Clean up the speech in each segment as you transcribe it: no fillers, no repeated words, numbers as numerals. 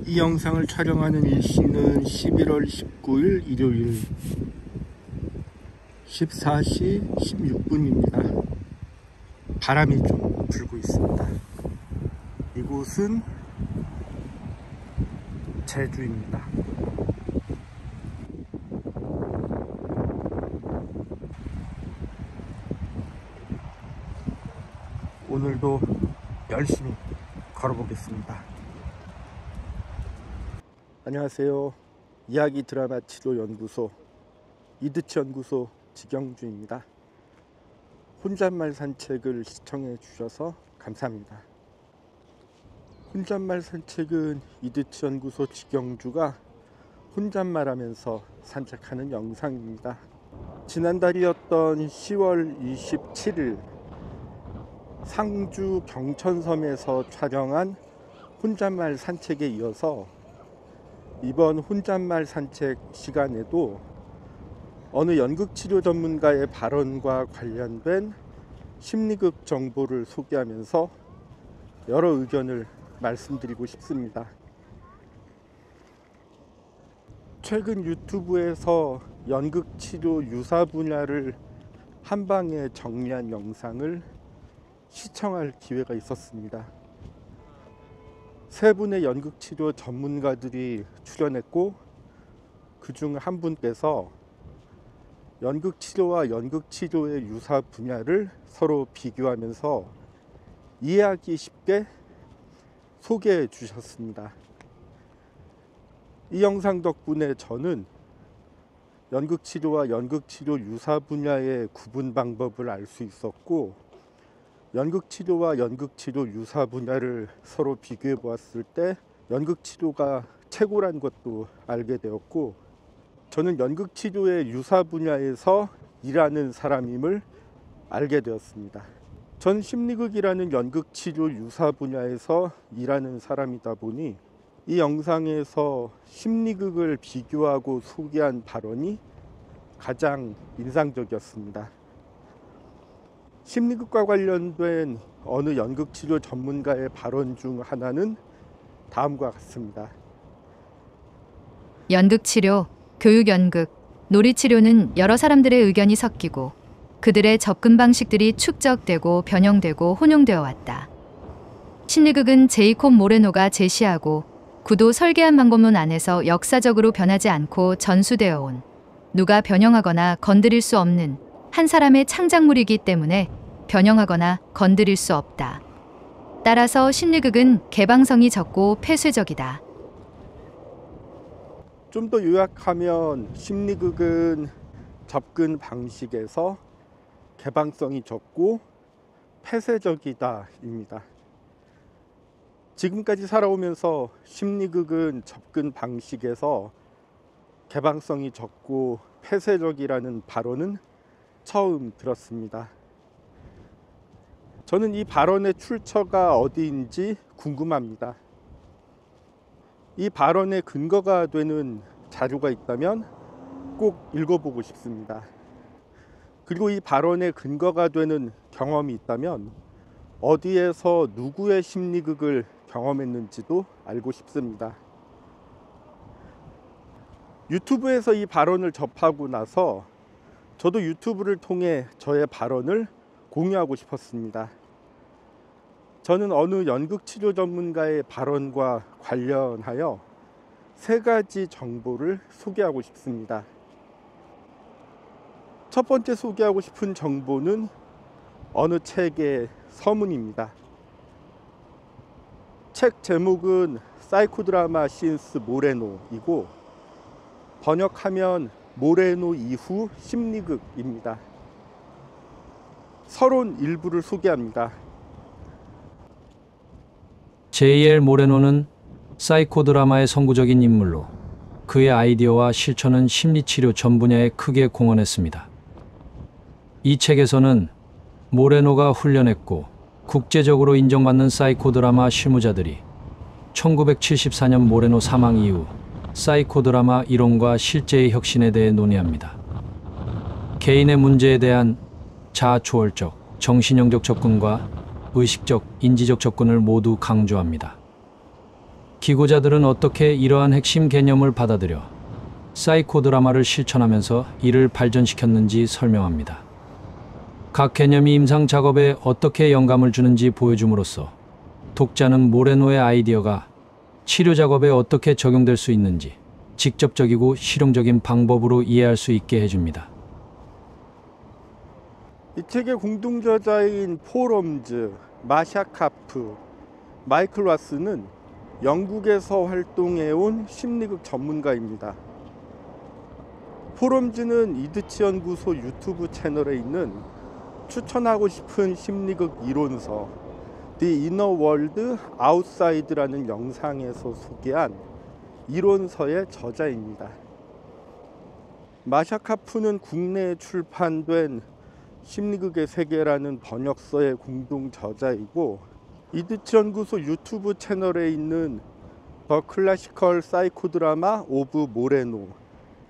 이 영상을 촬영하는 일시는 11월 19일 일요일 14시 16분입니다. 바람이 좀 불고 있습니다. 이곳은 제주입니다. 오늘도 열심히 걸어보겠습니다. 안녕하세요. 이야기 드라마 치료 연구소 이드치 연구소 지경주입니다. 혼잣말 산책을 시청해 주셔서 감사합니다. 혼잣말 산책은 이드치 연구소 지경주가 혼잣말하면서 산책하는 영상입니다. 지난달이었던 10월 27일 상주 경천섬에서 촬영한 혼잣말 산책에 이어서 이번 혼잣말 산책 시간에도 어느 연극치료 전문가의 발언과 관련된 심리극 정보를 소개하면서 여러 의견을 말씀드리고 싶습니다. 최근 유튜브에서 연극치료 유사 분야를 한 방에 정리한 영상을 시청할 기회가 있었습니다. 세 분의 연극치료 전문가들이 출연했고 그중 한 분께서 연극치료와 연극치료의 유사 분야를 서로 비교하면서 이해하기 쉽게 소개해 주셨습니다. 이 영상 덕분에 저는 연극치료와 연극치료 유사 분야의 구분 방법을 알 수 있었고, 연극치료와 연극치료 유사 분야를 서로 비교해 보았을 때 연극치료가 최고란 것도 알게 되었고, 저는 연극치료의 유사 분야에서 일하는 사람임을 알게 되었습니다. 전 심리극이라는 연극치료 유사 분야에서 일하는 사람이다 보니 이 영상에서 심리극을 비교하고 소개한 발언이 가장 인상적이었습니다. 심리극과 관련된 어느 연극치료 전문가의 발언 중 하나는 다음과 같습니다. 연극치료, 교육연극, 놀이치료는 여러 사람들의 의견이 섞이고 그들의 접근 방식들이 축적되고 변형되고 혼용되어 왔다. 심리극은 제이콥 모레노가 제시하고 구도 설계한 방법론 안에서 역사적으로 변하지 않고 전수되어 온, 누가 변형하거나 건드릴 수 없는 한 사람의 창작물이기 때문에 변형하거나 건드릴 수 없다. 따라서 심리극은 개방성이 적고 폐쇄적이다. 좀 더 요약하면 심리극은 접근 방식에서 개방성이 적고 폐쇄적이다입니다. 지금까지 살아오면서 심리극은 접근 방식에서 개방성이 적고 폐쇄적이라는 발언은 처음 들었습니다. 저는 이 발언의 출처가 어디인지 궁금합니다. 이 발언의 근거가 되는 자료가 있다면 꼭 읽어보고 싶습니다. 그리고 이 발언의 근거가 되는 경험이 있다면 어디에서 누구의 심리극을 경험했는지도 알고 싶습니다. 유튜브에서 이 발언을 접하고 나서 저도 유튜브를 통해 저의 발언을 공유하고 싶었습니다. 저는 어느 연극치료 전문가의 발언과 관련하여 세 가지 정보를 소개하고 싶습니다. 첫 번째 소개하고 싶은 정보는 어느 책의 서문입니다. 책 제목은 사이코드라마 신스 모레노이고 번역하면 모레노 이후 심리극입니다. 서론 일부를 소개합니다. J.L. 모레노는 사이코드라마의 선구적인 인물로 그의 아이디어와 실천은 심리치료 전 분야에 크게 공헌했습니다. 이 책에서는 모레노가 훈련했고 국제적으로 인정받는 사이코드라마 실무자들이 1974년 모레노 사망 이후 사이코드라마 이론과 실제의 혁신에 대해 논의합니다. 개인의 문제에 대한 자아초월적, 정신형적 접근과 의식적, 인지적 접근을 모두 강조합니다. 기고자들은 어떻게 이러한 핵심 개념을 받아들여 사이코 드라마를 실천하면서 이를 발전시켰는지 설명합니다. 각 개념이 임상 작업에 어떻게 영감을 주는지 보여줌으로써 독자는 모레노의 아이디어가 치료 작업에 어떻게 적용될 수 있는지 직접적이고 실용적인 방법으로 이해할 수 있게 해줍니다. 이 책의 공동저자인 폴 홈즈, 마샤 카프, 마이클 와스는 영국에서 활동해온 심리극 전문가입니다. 폴 홈즈는 이드치 연구소 유튜브 채널에 있는 추천하고 싶은 심리극 이론서 The Inner World Outside라는 영상에서 소개한 이론서의 저자입니다. 마샤 카프는 국내에 출판된 심리극의 세계라는 번역서의 공동 저자이고, 이드치 연구소 유튜브 채널에 있는 더 클래시컬 사이코 드라마 오브 모레노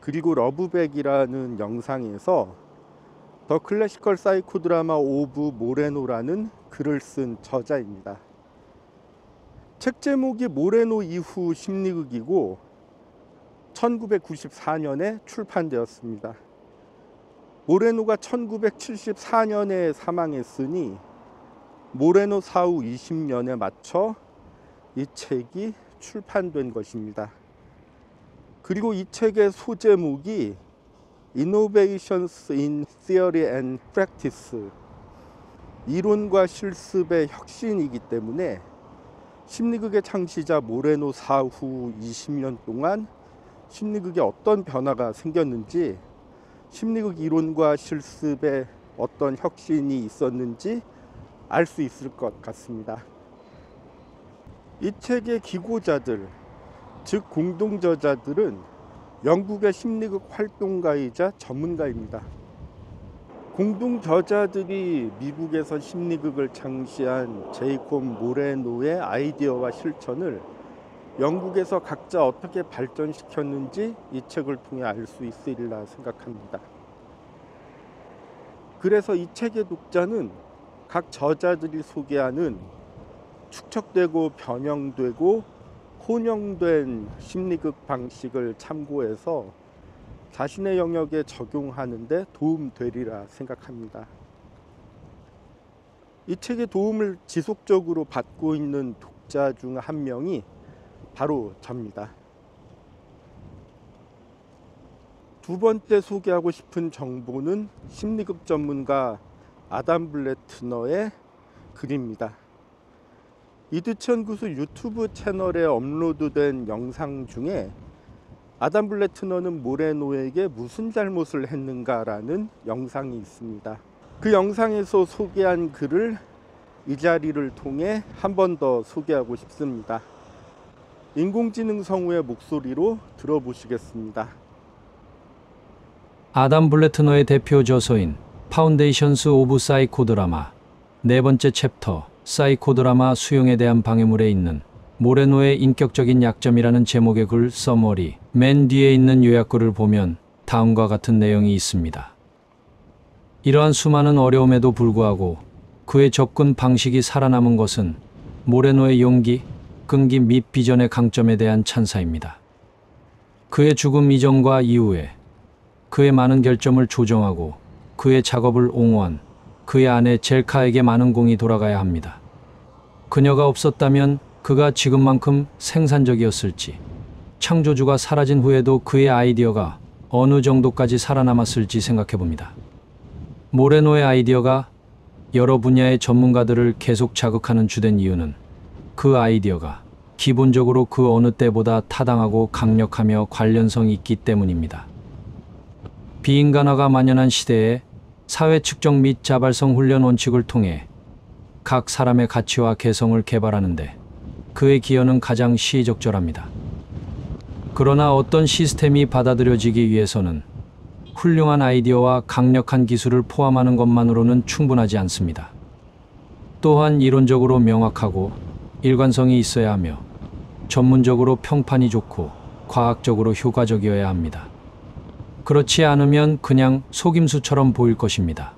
그리고 러브백이라는 영상에서 더 클래시컬 사이코 드라마 오브 모레노라는 글을 쓴 저자입니다. 책 제목이 모레노 이후 심리극이고 1994년에 출판되었습니다. 모레노가 1974년에 사망했으니 모레노 사후 20년에 맞춰 이 책이 출판된 것입니다. 그리고 이 책의 소제목이 Innovations in Theory and Practice, 이론과 실습의 혁신이기 때문에 심리극의 창시자 모레노 사후 20년 동안 심리극에 어떤 변화가 생겼는지, 심리극 이론과 실습에 어떤 혁신이 있었는지 알 수 있을 것 같습니다. 이 책의 기고자들, 즉 공동저자들은 영국의 심리극 활동가이자 전문가입니다. 공동저자들이 미국에서 심리극을 창시한 제이콥 모레노의 아이디어와 실천을 영국에서 각자 어떻게 발전시켰는지 이 책을 통해 알 수 있으리라 생각합니다. 그래서 이 책의 독자는 각 저자들이 소개하는 축적되고 변형되고 혼용된 심리극 방식을 참고해서 자신의 영역에 적용하는 데 도움되리라 생각합니다. 이 책의 도움을 지속적으로 받고 있는 독자 중 한 명이 바로 접니다. 두 번째 소개하고 싶은 정보는 심리극 전문가 아담 블래트너의 글입니다. 이드치 연구소 유튜브 채널에 업로드된 영상 중에 아담 블래트너는 모레노에게 무슨 잘못을 했는가라는 영상이 있습니다. 그 영상에서 소개한 글을 이 자리를 통해 한 번 더 소개하고 싶습니다. 인공지능 성우의 목소리로 들어보시겠습니다. 아담 블래트너의 대표 저서인 파운데이션스 오브 사이코 드라마 네 번째 챕터 사이코 드라마 수용에 대한 방해물에 있는 모레노의 인격적인 약점이라는 제목의 글 서머리 맨 뒤에 있는 요약글을 보면 다음과 같은 내용이 있습니다. 이러한 수많은 어려움에도 불구하고 그의 접근 방식이 살아남은 것은 모레노의 용기, 끈기 및 비전의 강점에 대한 찬사입니다. 그의 죽음 이전과 이후에 그의 많은 결점을 조정하고 그의 작업을 옹호한 그의 아내 젤카에게 많은 공이 돌아가야 합니다. 그녀가 없었다면 그가 지금만큼 생산적이었을지, 창조주가 사라진 후에도 그의 아이디어가 어느 정도까지 살아남았을지 생각해봅니다. 모레노의 아이디어가 여러 분야의 전문가들을 계속 자극하는 주된 이유는 그 아이디어가 기본적으로 그 어느 때보다 타당하고 강력하며 관련성이 있기 때문입니다. 비인간화가 만연한 시대에 사회 측정 및 자발성 훈련 원칙을 통해 각 사람의 가치와 개성을 개발하는데 그의 기여는 가장 시의적절합니다. 그러나 어떤 시스템이 받아들여지기 위해서는 훌륭한 아이디어와 강력한 기술을 포함하는 것만으로는 충분하지 않습니다. 또한 이론적으로 명확하고 일관성이 있어야 하며 전문적으로 평판이 좋고 과학적으로 효과적이어야 합니다. 그렇지 않으면 그냥 속임수처럼 보일 것입니다.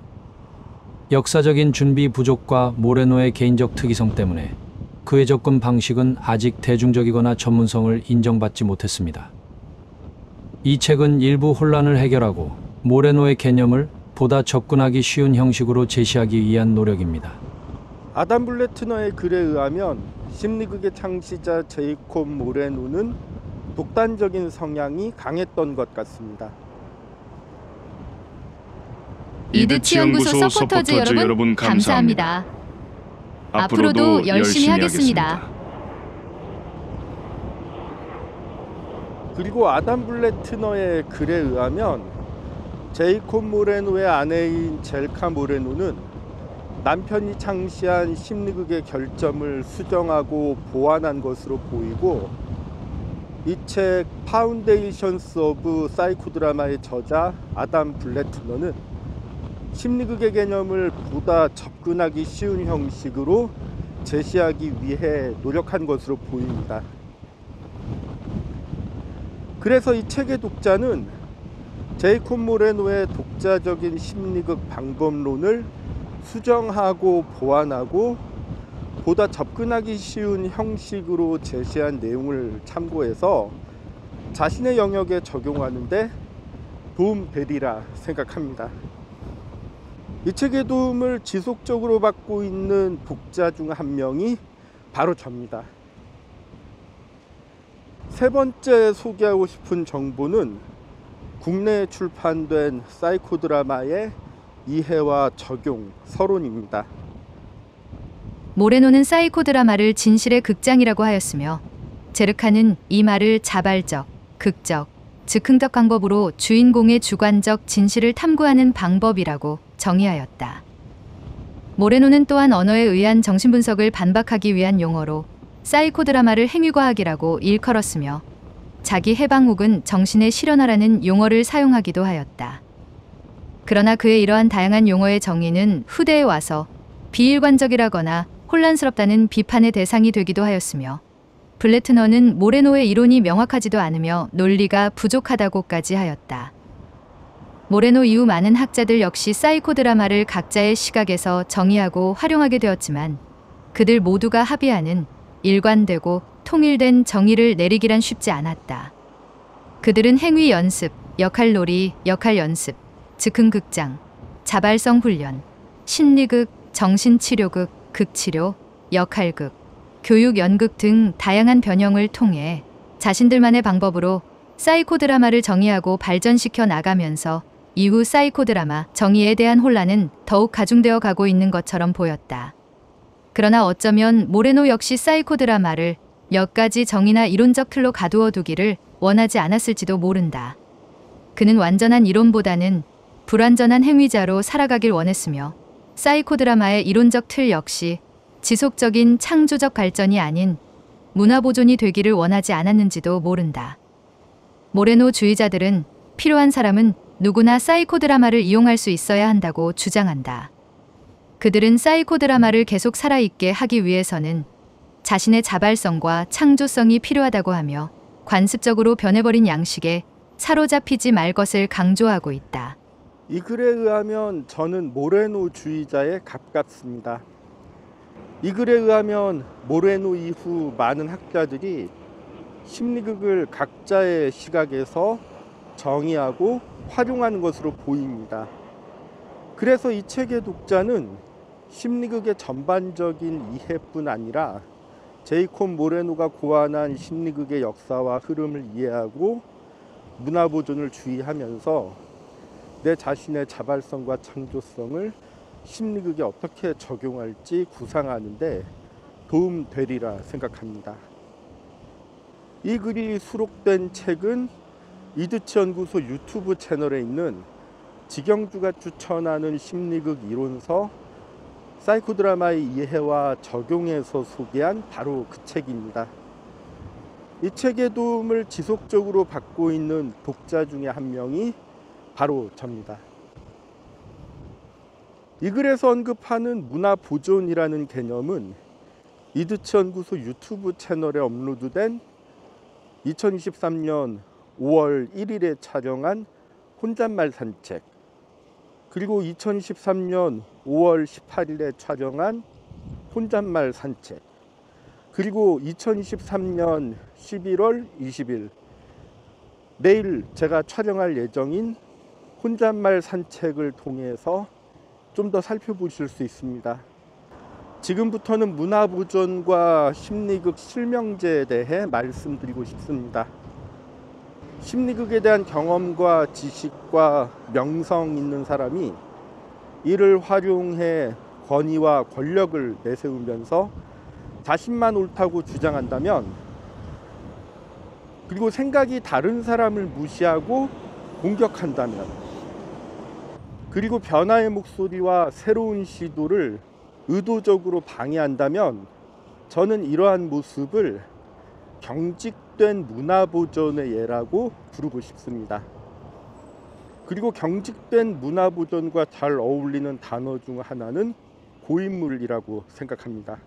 역사적인 준비 부족과 모레노의 개인적 특이성 때문에 그의 접근 방식은 아직 대중적이거나 전문성을 인정받지 못했습니다. 이 책은 일부 혼란을 해결하고 모레노의 개념을 보다 접근하기 쉬운 형식으로 제시하기 위한 노력입니다. 아담 블레트너의 글에 의하면 심리극의 창시자 제이콥 모레노는 독단적인 성향이 강했던 것 같습니다. 이드치 연구소 서포터즈 여러분 감사합니다. 앞으로도 열심히 하겠습니다. 그리고 아담 블레트너의 글에 의하면 제이콥 모레노의 아내인 젤카 모레노는 남편이 창시한 심리극의 결점을 수정하고 보완한 것으로 보이고, 이 책 파운데이션스 오브 사이코드라마의 저자 아담 블레트너는 심리극의 개념을 보다 접근하기 쉬운 형식으로 제시하기 위해 노력한 것으로 보입니다. 그래서 이 책의 독자는 제이콥 모레노의 독자적인 심리극 방법론을 수정하고 보완하고 보다 접근하기 쉬운 형식으로 제시한 내용을 참고해서 자신의 영역에 적용하는 데 도움되리라 생각합니다. 이 책의 도움을 지속적으로 받고 있는 독자 중 한 명이 바로 접니다. 세 번째 소개하고 싶은 정보는 국내에 출판된 사이코드라마의 이해와 적용 서론입니다. 모레노는 사이코드라마를 진실의 극장이라고 하였으며, 제르카는 이 말을 자발적, 극적, 즉흥적 방법으로 주인공의 주관적 진실을 탐구하는 방법이라고 정의하였다. 모레노는 또한 언어에 의한 정신분석을 반박하기 위한 용어로 사이코드라마를 행위과학이라고 일컬었으며, 자기 해방 혹은 정신의 실현화라는 용어를 사용하기도 하였다. 그러나 그의 이러한 다양한 용어의 정의는 후대에 와서 비일관적이라거나 혼란스럽다는 비판의 대상이 되기도 하였으며, 블레트너는 모레노의 이론이 명확하지도 않으며 논리가 부족하다고까지 하였다. 모레노 이후 많은 학자들 역시 사이코드라마를 각자의 시각에서 정의하고 활용하게 되었지만, 그들 모두가 합의하는 일관되고 통일된 정의를 내리기란 쉽지 않았다. 그들은 행위 연습, 역할놀이, 역할 연습, 즉흥극장, 자발성 훈련, 심리극, 정신치료극, 극치료, 역할극, 교육 연극 등 다양한 변형을 통해 자신들만의 방법으로 사이코드라마를 정의하고 발전시켜 나가면서 이후 사이코드라마 정의에 대한 혼란은 더욱 가중되어 가고 있는 것처럼 보였다. 그러나 어쩌면 모레노 역시 사이코드라마를 몇 가지 정의나 이론적 틀로 가두어 두기를 원하지 않았을지도 모른다. 그는 완전한 이론보다는 불완전한 행위자로 살아가길 원했으며, 사이코드라마의 이론적 틀 역시 지속적인 창조적 발전이 아닌 문화보존이 되기를 원하지 않았는지도 모른다. 모레노 주의자들은 필요한 사람은 누구나 사이코드라마를 이용할 수 있어야 한다고 주장한다. 그들은 사이코드라마를 계속 살아있게 하기 위해서는 자신의 자발성과 창조성이 필요하다고 하며, 관습적으로 변해버린 양식에 사로잡히지 말 것을 강조하고 있다. 이 글에 의하면 저는 모레노 주의자에 가깝습니다. 이 글에 의하면 모레노 이후 많은 학자들이 심리극을 각자의 시각에서 정의하고 활용하는 것으로 보입니다. 그래서 이 책의 독자는 심리극의 전반적인 이해뿐 아니라 제이콥 모레노가 고안한 심리극의 역사와 흐름을 이해하고 문화보존을 주의하면서 내 자신의 자발성과 창조성을 심리극에 어떻게 적용할지 구상하는 데 도움되리라 생각합니다. 이 글이 수록된 책은 이드치 연구소 유튜브 채널에 있는 지경주가 추천하는 심리극 이론서 사이코드라마의 이해와 적용에서 소개한 바로 그 책입니다. 이 책의 도움을 지속적으로 받고 있는 독자 중에 한 명이 바로 접니다. 이 글에서 언급하는 문화보존이라는 개념은 이드치 연구소 유튜브 채널에 업로드된 2023년 5월 1일에 촬영한 혼잣말 산책, 그리고 2013년 5월 18일에 촬영한 혼잣말 산책, 그리고 2023년 11월 20일 내일 제가 촬영할 예정인 혼잣말 산책을 통해서 좀 더 살펴보실 수 있습니다. 지금부터는 문화보존과 심리극 실명제에 대해 말씀드리고 싶습니다. 심리극에 대한 경험과 지식과 명성 있는 사람이 이를 활용해 권위와 권력을 내세우면서 자신만 옳다고 주장한다면, 그리고 생각이 다른 사람을 무시하고 공격한다면, 그리고 변화의 목소리와 새로운 시도를 의도적으로 방해한다면, 저는 이러한 모습을 경직된 문화보존의 예라고 부르고 싶습니다. 그리고 경직된 문화보존과 잘 어울리는 단어 중 하나는 고인물이라고 생각합니다.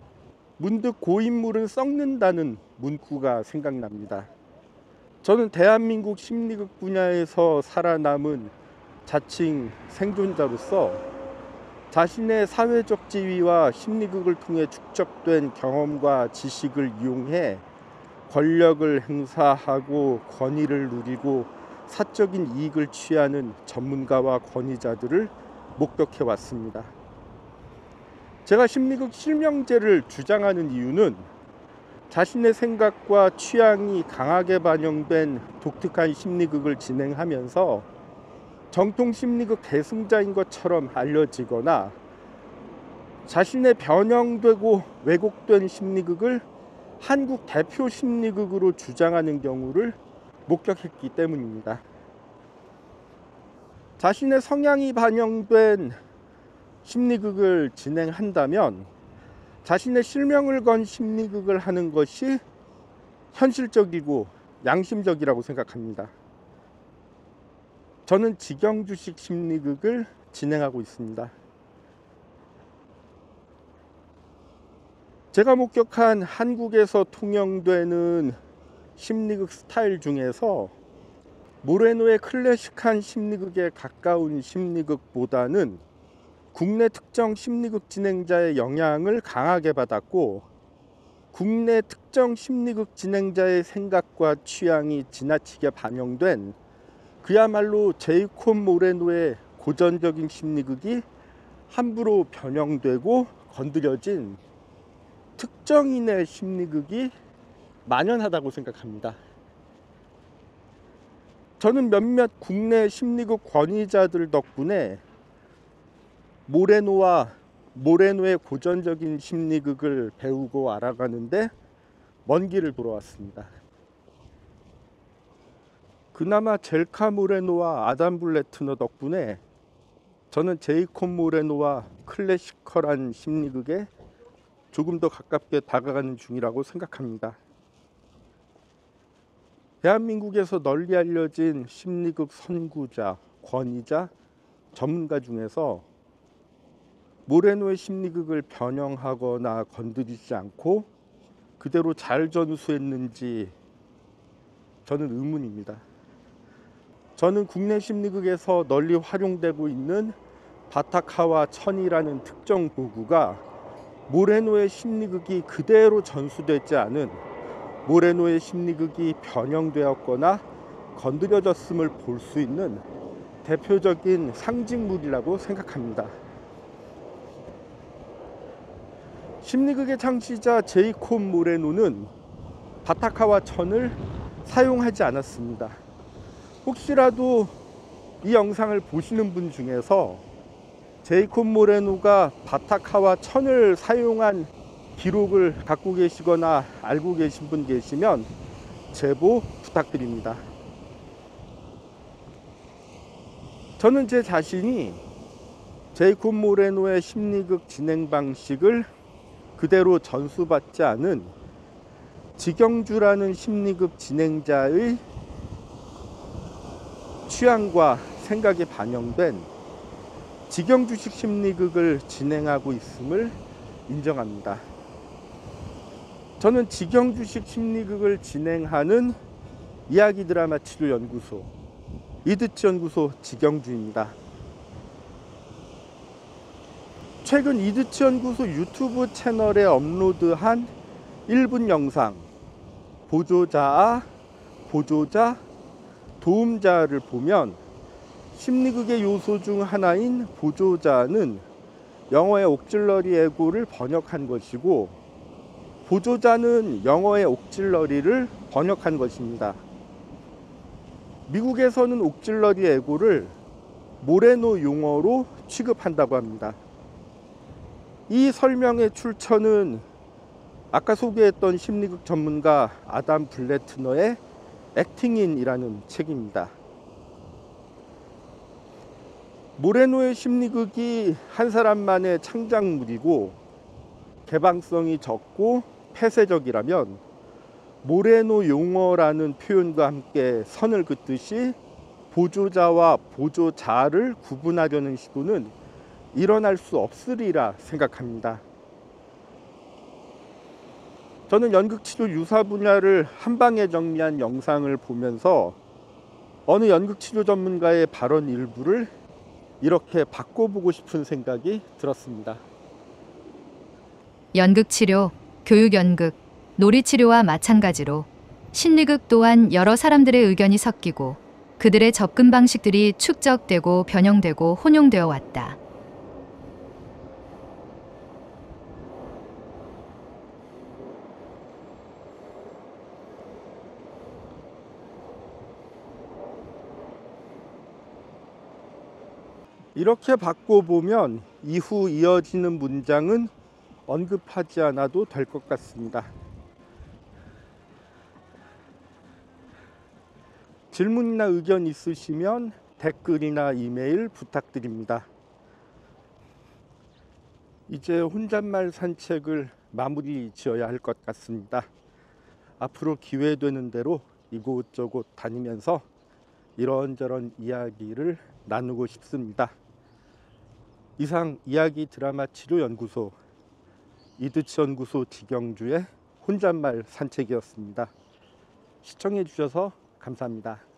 문득 고인물은 썩는다는 문구가 생각납니다. 저는 대한민국 심리극 분야에서 살아남은 자칭 생존자로서 자신의 사회적 지위와 심리극을 통해 축적된 경험과 지식을 이용해 권력을 행사하고 권위를 누리고 사적인 이익을 취하는 전문가와 권위자들을 목격해 왔습니다. 제가 심리극 실명제를 주장하는 이유는 자신의 생각과 취향이 강하게 반영된 독특한 심리극을 진행하면서 정통 심리극 대승자인 것처럼 알려지거나 자신의 변형되고 왜곡된 심리극을 한국 대표 심리극으로 주장하는 경우를 목격했기 때문입니다. 자신의 성향이 반영된 심리극을 진행한다면 자신의 실명을 건 심리극을 하는 것이 현실적이고 양심적이라고 생각합니다. 저는 직영주식 심리극을 진행하고 있습니다. 제가 목격한 한국에서 통용되는 심리극 스타일 중에서 모레노의 클래식한 심리극에 가까운 심리극보다는 국내 특정 심리극 진행자의 영향을 강하게 받았고, 국내 특정 심리극 진행자의 생각과 취향이 지나치게 반영된 그야말로 제이콥 모레노의 고전적인 심리극이 함부로 변형되고 건드려진 특정인의 심리극이 만연하다고 생각합니다. 저는 몇몇 국내 심리극 권위자들 덕분에 모레노의 고전적인 심리극을 배우고 알아가는데 먼 길을 돌아왔습니다. 그나마 젤카 모레노와 아담 블레트너 덕분에 저는 제이콥 모레노와 클래시컬한 심리극에 조금 더 가깝게 다가가는 중이라고 생각합니다. 대한민국에서 널리 알려진 심리극 선구자, 권위자, 전문가 중에서 모레노의 심리극을 변형하거나 건드리지 않고 그대로 잘 전수했는지 저는 의문입니다. 저는 국내 심리극에서 널리 활용되고 있는 바타카와 천이라는 특정 도구가 모레노의 심리극이 그대로 전수되지 않은, 모레노의 심리극이 변형되었거나 건드려졌음을 볼 수 있는 대표적인 상징물이라고 생각합니다. 심리극의 창시자 제이콥 모레노는 바타카와 천을 사용하지 않았습니다. 혹시라도 이 영상을 보시는 분 중에서 제이콥 모레노가 바타카와 천을 사용한 기록을 갖고 계시거나 알고 계신 분 계시면 제보 부탁드립니다. 저는 제 자신이 제이콥 모레노의 심리극 진행 방식을 그대로 전수받지 않은 직영주라는 심리극 진행자의 취향과 생각이 반영된 직영주식 심리극을 진행하고 있음을 인정합니다. 저는 직영주식 심리극을 진행하는 이야기 드라마 치료 연구소, 이드치 연구소 직영주입니다. 최근 이드치 연구소 유튜브 채널에 업로드한 1분 영상, 보조자, 보조자, 도움자를 보면 심리극의 요소 중 하나인 보조자는 영어의 옥질러리 에고를 번역한 것이고, 보조자는 영어의 옥질러리를 번역한 것입니다. 미국에서는 옥질러리 에고를 모레노 용어로 취급한다고 합니다. 이 설명의 출처는 아까 소개했던 심리극 전문가 아담 블래트너의 액팅인이라는 책입니다. 모레노의 심리극이 한 사람만의 창작물이고 개방성이 적고 폐쇄적이라면, 모레노 용어라는 표현과 함께 선을 긋듯이 보조자와 보조자를 구분하려는 시도는 일어날 수 없으리라 생각합니다. 저는 연극치료 유사 분야를 한방에 정리한 영상을 보면서 어느 연극치료 전문가의 발언 일부를 이렇게 바꿔보고 싶은 생각이 들었습니다. 연극치료, 교육연극, 놀이치료와 마찬가지로 심리극 또한 여러 사람들의 의견이 섞이고 그들의 접근 방식들이 축적되고 변형되고 혼용되어 왔다. 이렇게 바꿔보면 이후 이어지는 문장은 언급하지 않아도 될 것 같습니다. 질문이나 의견 있으시면 댓글이나 이메일 부탁드립니다. 이제 혼잣말 산책을 마무리 지어야 할 것 같습니다. 앞으로 기회 되는 대로 이곳저곳 다니면서 이런저런 이야기를 나누고 싶습니다. 이상 이야기 드라마 치료 연구소 이드치 연구소 지경주의 혼잣말 산책이었습니다. 시청해 주셔서 감사합니다.